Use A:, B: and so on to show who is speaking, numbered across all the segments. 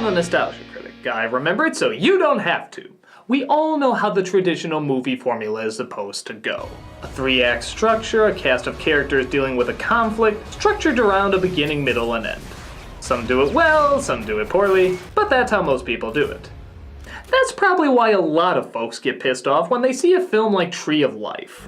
A: a nostalgia critic. I remember it so you don't have to. We all know how the traditional movie formula is supposed to go. A 3-act structure, a cast of characters dealing with a conflict, structured around a beginning, middle, and end. Some do it well, some do it poorly, but that's how most people do it. That's probably why a lot of folks get pissed off when they see a film like Tree of Life.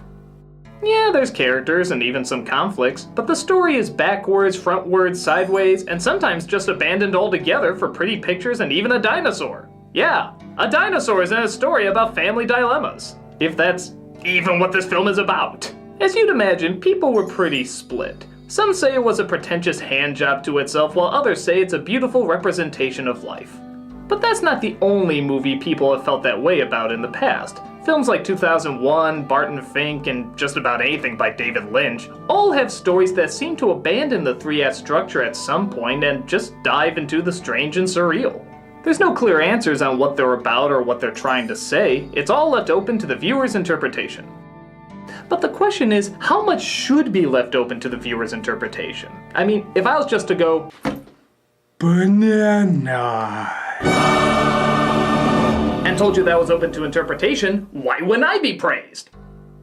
A: Yeah, there's characters and even some conflicts, but the story is backwards, frontwards, sideways, and sometimes just abandoned altogether for pretty pictures and even a dinosaur. Yeah, a dinosaur is in a story about family dilemmas. If that's even what this film is about. As you'd imagine, people were pretty split. Some say it was a pretentious handjob to itself, while others say it's a beautiful representation of life. But that's not the only movie people have felt that way about in the past. Films like 2001, Barton Fink, and just about anything by David Lynch all have stories that seem to abandon the 3-act structure at some point and just dive into the strange and surreal. There's no clear answers on what they're about or what they're trying to say. It's all left open to the viewer's interpretation. But the question is, how much should be left open to the viewer's interpretation? I mean, if I was just to go, banana, and told you that was open to interpretation, why wouldn't I be praised?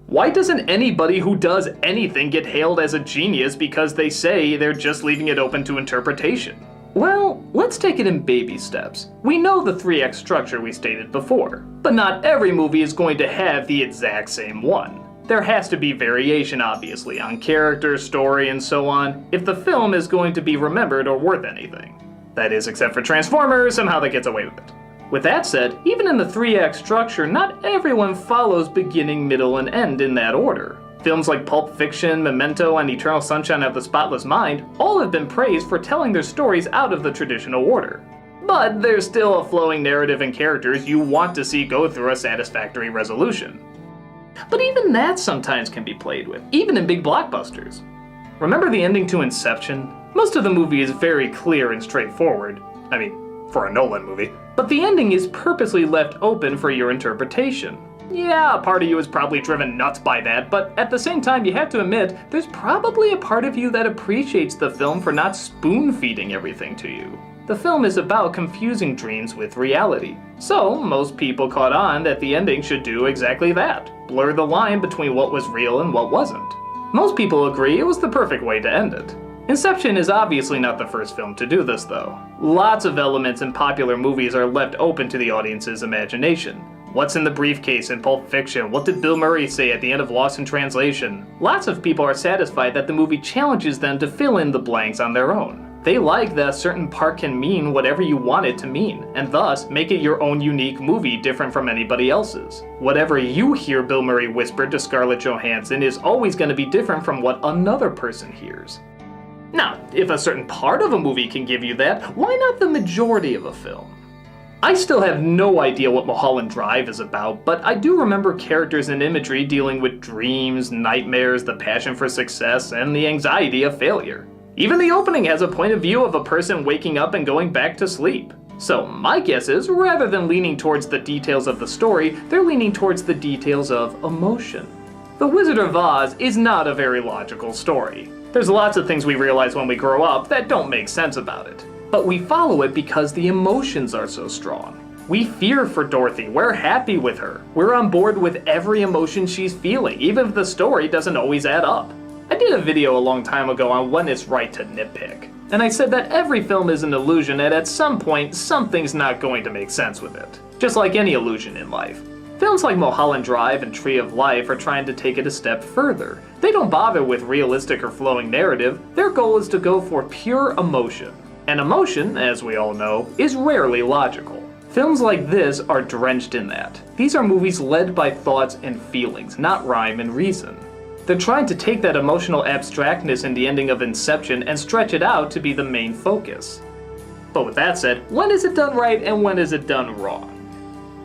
A: Why doesn't anybody who does anything get hailed as a genius because they say they're just leaving it open to interpretation? Well, let's take it in baby steps. We know the 3-act structure we stated before, but not every movie is going to have the exact same one. There has to be variation, obviously, on character, story, and so on, if the film is going to be remembered or worth anything. That is, except for Transformers, somehow that gets away with it. With that said, even in the 3-act structure, not everyone follows beginning, middle, and end in that order. Films like Pulp Fiction, Memento, and Eternal Sunshine of the Spotless Mind all have been praised for telling their stories out of the traditional order. But there's still a flowing narrative and characters you want to see go through a satisfactory resolution. But even that sometimes can be played with, even in big blockbusters. Remember the ending to Inception? Most of the movie is very clear and straightforward. I mean, for a Nolan movie. But the ending is purposely left open for your interpretation. Yeah, a part of you is probably driven nuts by that, but at the same time you have to admit, there's probably a part of you that appreciates the film for not spoon-feeding everything to you. The film is about confusing dreams with reality. So, most people caught on that the ending should do exactly that. Blur the line between what was real and what wasn't. Most people agree it was the perfect way to end it. Inception is obviously not the first film to do this though. Lots of elements in popular movies are left open to the audience's imagination. What's in the briefcase in Pulp Fiction? What did Bill Murray say at the end of Lost in Translation? Lots of people are satisfied that the movie challenges them to fill in the blanks on their own. They like that a certain part can mean whatever you want it to mean, and thus make it your own unique movie different from anybody else's. Whatever you hear Bill Murray whisper to Scarlett Johansson is always going to be different from what another person hears. Now, if a certain part of a movie can give you that, why not the majority of a film? I still have no idea what Mulholland Drive is about, but I do remember characters and imagery dealing with dreams, nightmares, the passion for success, and the anxiety of failure. Even the opening has a point of view of a person waking up and going back to sleep. So my guess is, rather than leaning towards the details of the story, they're leaning towards the details of emotion. The Wizard of Oz is not a very logical story. There's lots of things we realize when we grow up that don't make sense about it. But we follow it because the emotions are so strong. We fear for Dorothy, we're happy with her. We're on board with every emotion she's feeling, even if the story doesn't always add up. I did a video a long time ago on when it's right to nitpick. And I said that every film is an illusion and at some point, something's not going to make sense with it. Just like any illusion in life. Films like Mulholland Drive and Tree of Life are trying to take it a step further. They don't bother with realistic or flowing narrative, their goal is to go for pure emotion. And emotion, as we all know, is rarely logical. Films like this are drenched in that. These are movies led by thoughts and feelings, not rhyme and reason. They're trying to take that emotional abstractness in the ending of Inception and stretch it out to be the main focus. But with that said, when is it done right and when is it done wrong?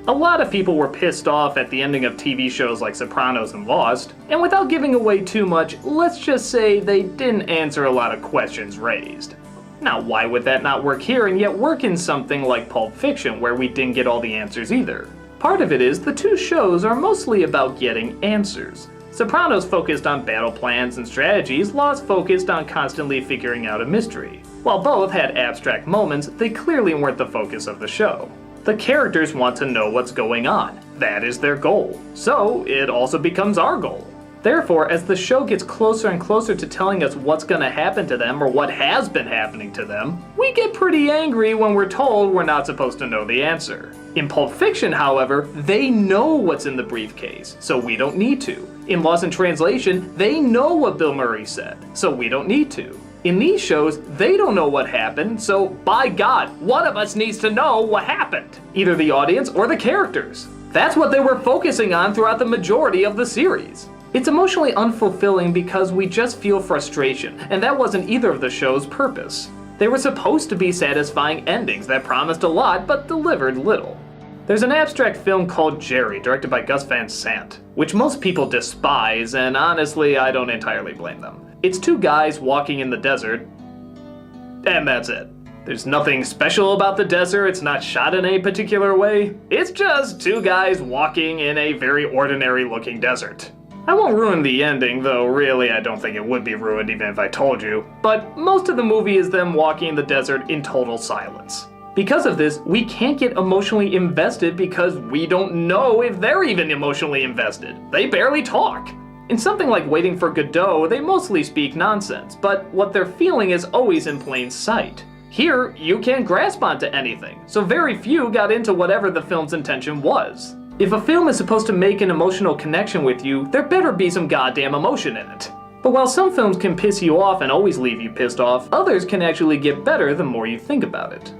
A: A lot of people were pissed off at the ending of TV shows like Sopranos and Lost, and without giving away too much, let's just say they didn't answer a lot of questions raised. Now, why would that not work here and yet work in something like Pulp Fiction, where we didn't get all the answers either? Part of it is the two shows are mostly about getting answers. Sopranos focused on battle plans and strategies, Lost focused on constantly figuring out a mystery. While both had abstract moments, they clearly weren't the focus of the show. The characters want to know what's going on. That is their goal. So, it also becomes our goal. Therefore, as the show gets closer and closer to telling us what's gonna happen to them or what has been happening to them, we get pretty angry when we're told we're not supposed to know the answer. In Pulp Fiction, however, they know what's in the briefcase, so we don't need to. In Lost in Translation, they know what Bill Murray said, so we don't need to. In these shows, they don't know what happened, so by God, one of us needs to know what happened. Either the audience or the characters. That's what they were focusing on throughout the majority of the series. It's emotionally unfulfilling because we just feel frustration, and that wasn't either of the show's purpose. They were supposed to be satisfying endings that promised a lot but delivered little. There's an abstract film called Jerry, directed by Gus Van Sant, which most people despise, and honestly, I don't entirely blame them. It's two guys walking in the desert, and that's it. There's nothing special about the desert, it's not shot in a particular way. It's just two guys walking in a very ordinary looking desert. I won't ruin the ending, though really I don't think it would be ruined even if I told you, but most of the movie is them walking in the desert in total silence. Because of this, we can't get emotionally invested because we don't know if they're even emotionally invested. They barely talk. In something like Waiting for Godot, they mostly speak nonsense, but what they're feeling is always in plain sight. Here, you can't grasp onto anything, so very few got into whatever the film's intention was. If a film is supposed to make an emotional connection with you, there better be some goddamn emotion in it. But while some films can piss you off and always leave you pissed off, others can actually get better the more you think about it.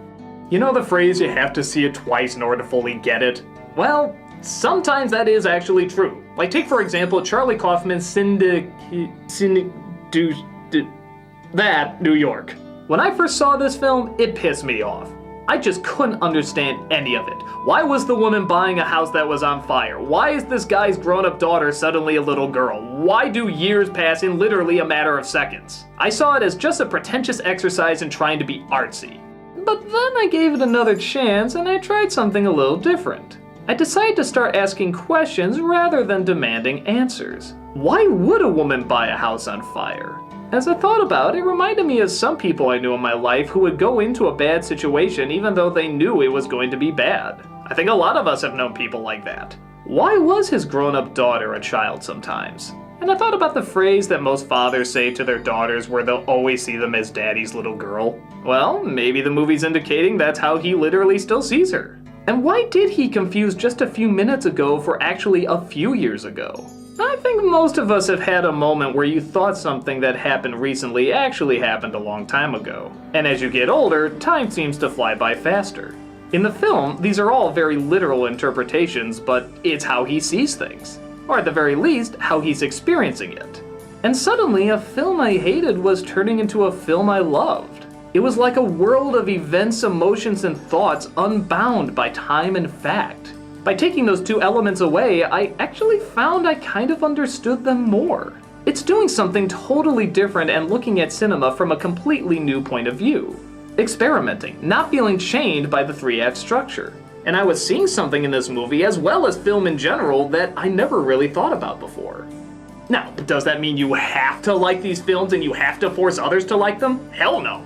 A: You know the phrase, you have to see it twice in order to fully get it? Well, sometimes that is actually true. Like take for example Charlie Kaufman's New York. When I first saw this film, it pissed me off. I just couldn't understand any of it. Why was the woman buying a house that was on fire? Why is this guy's grown-up daughter suddenly a little girl? Why do years pass in literally a matter of seconds? I saw it as just a pretentious exercise in trying to be artsy. But then I gave it another chance and I tried something a little different. I decided to start asking questions rather than demanding answers. Why would a woman buy a house on fire? As I thought about it, it reminded me of some people I knew in my life who would go into a bad situation even though they knew it was going to be bad. I think a lot of us have known people like that. Why was his grown-up daughter a child sometimes? And I thought about the phrase that most fathers say to their daughters where they'll always see them as daddy's little girl. Well, maybe the movie's indicating that's how he literally still sees her. And why did he confuse just a few minutes ago for actually a few years ago? I think most of us have had a moment where you thought something that happened recently actually happened a long time ago. And as you get older, time seems to fly by faster. In the film, these are all very literal interpretations, but it's how he sees things. Or at the very least, how he's experiencing it. And suddenly, a film I hated was turning into a film I loved. It was like a world of events, emotions, and thoughts unbound by time and fact. By taking those two elements away, I actually found I kind of understood them more. It's doing something totally different and looking at cinema from a completely new point of view. Experimenting, not feeling chained by the three-act structure. And I was seeing something in this movie, as well as film in general, that I never really thought about before. Now, does that mean you have to like these films and you have to force others to like them? Hell no.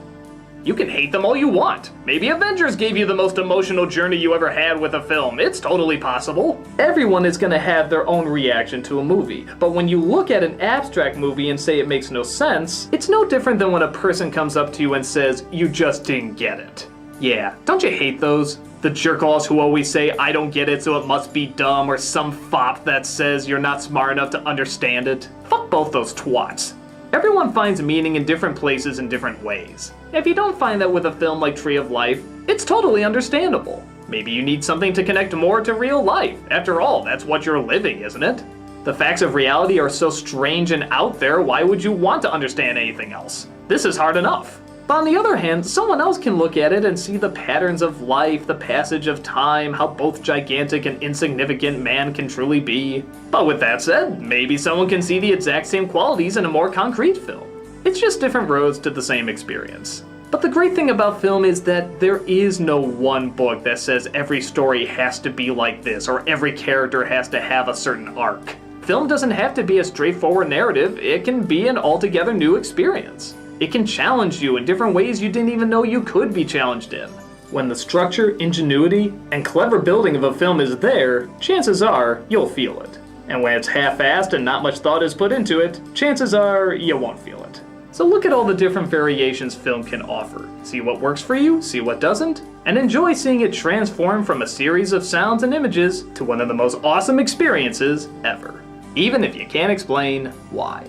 A: You can hate them all you want. Maybe Avengers gave you the most emotional journey you ever had with a film. It's totally possible. Everyone is gonna have their own reaction to a movie, but when you look at an abstract movie and say it makes no sense, it's no different than when a person comes up to you and says, you just didn't get it. Yeah, don't you hate those? The jerk-offs who always say, I don't get it so it must be dumb, or some fop that says you're not smart enough to understand it. Fuck both those twats. Everyone finds meaning in different places in different ways. If you don't find that with a film like Tree of Life, it's totally understandable. Maybe you need something to connect more to real life. After all, that's what you're living, isn't it? The facts of reality are so strange and out there, why would you want to understand anything else? This is hard enough. But on the other hand, someone else can look at it and see the patterns of life, the passage of time, how both gigantic and insignificant man can truly be. But with that said, maybe someone can see the exact same qualities in a more concrete film. It's just different roads to the same experience. But the great thing about film is that there is no one book that says every story has to be like this or every character has to have a certain arc. film doesn't have to be a straightforward narrative, it can be an altogether new experience. It can challenge you in different ways you didn't even know you could be challenged in. When the structure, ingenuity, and clever building of a film is there, chances are you'll feel it. And when it's half-assed and not much thought is put into it, chances are you won't feel it. So look at all the different variations film can offer. See what works for you, see what doesn't, and enjoy seeing it transform from a series of sounds and images to one of the most awesome experiences ever. Even if you can't explain why.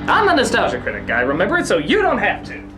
A: I'm the Nostalgia Critic guy, remember it so you don't have to.